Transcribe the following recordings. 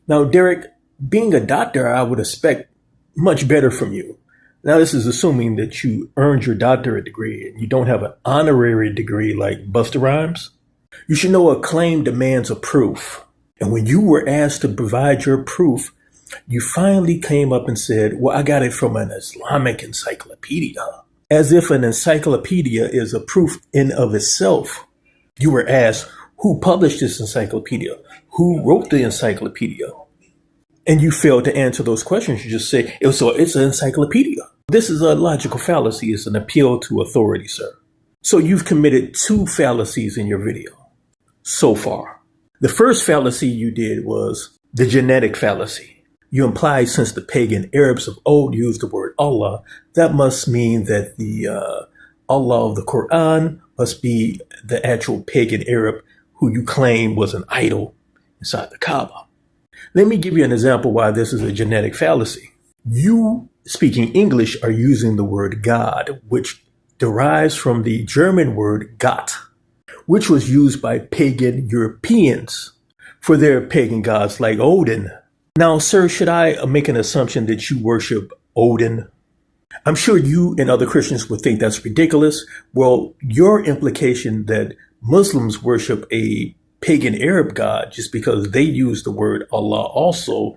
Now, Derrick, being a doctor, I would expect much better from you. Now, this is assuming that you earned your doctorate degree and you don't have an honorary degree like Busta Rhymes. You should know a claim demands a proof. And when you were asked to provide your proof, you finally came up and said, well, I got it from an Islamic encyclopedia. As if an encyclopedia is a proof in of itself. You were asked, who published this encyclopedia? Who wrote the encyclopedia? And you failed to answer those questions. You just say, it's an encyclopedia. This is a logical fallacy. It's an appeal to authority, sir. So you've committed 2 fallacies in your video so far. The first fallacy you did was the genetic fallacy. You implied since the pagan Arabs of old used the word Allah, that must mean that the Allah of the Quran must be the actual pagan Arab who you claim was an idol inside the Kaaba. Let me give you an example why this is a genetic fallacy. You, speaking English, are using the word God, which derives from the German word Gott, which was used by pagan Europeans for their pagan gods like Odin. Now, sir, should I make an assumption that you worship Odin? I'm sure you and other Christians would think that's ridiculous. Well, your implication that Muslims worship a pagan Arab god just because they use the word Allah, also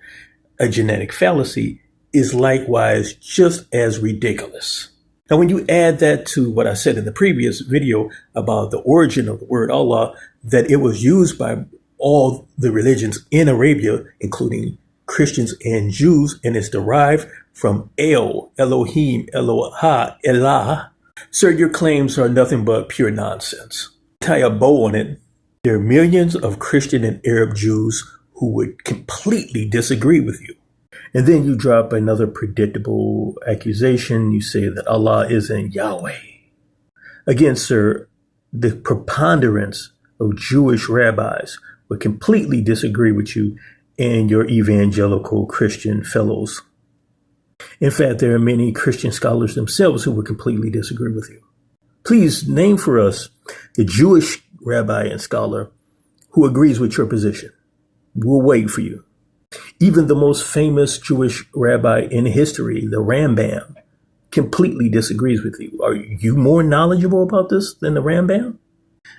a genetic fallacy, is likewise just as ridiculous. Now, when you add that to what I said in the previous video about the origin of the word Allah, that it was used by all the religions in Arabia, including Christians and Jews, and it's derived from El, Elohim, Eloha, Elah. Sir, your claims are nothing but pure nonsense. Tie a bow on it. There are millions of Christian and Arab Jews who would completely disagree with you. And then you drop another predictable accusation. You say that Allah isn't Yahweh. Again, sir, the preponderance of Jewish rabbis would completely disagree with you and your evangelical Christian fellows. In fact, there are many Christian scholars themselves who would completely disagree with you. Please name for us the Jewish rabbi and scholar who agrees with your position. We'll wait for you. Even the most famous Jewish rabbi in history, the Rambam, completely disagrees with you. Are you more knowledgeable about this than the Rambam?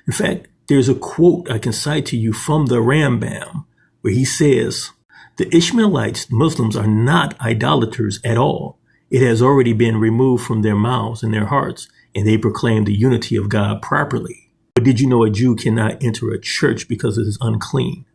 In fact, there's a quote I can cite to you from the Rambam where he says, the Ishmaelites, Muslims, are not idolaters at all. It has already been removed from their mouths and their hearts, and they proclaim the unity of God properly. But did you know a Jew cannot enter a church because it is unclean?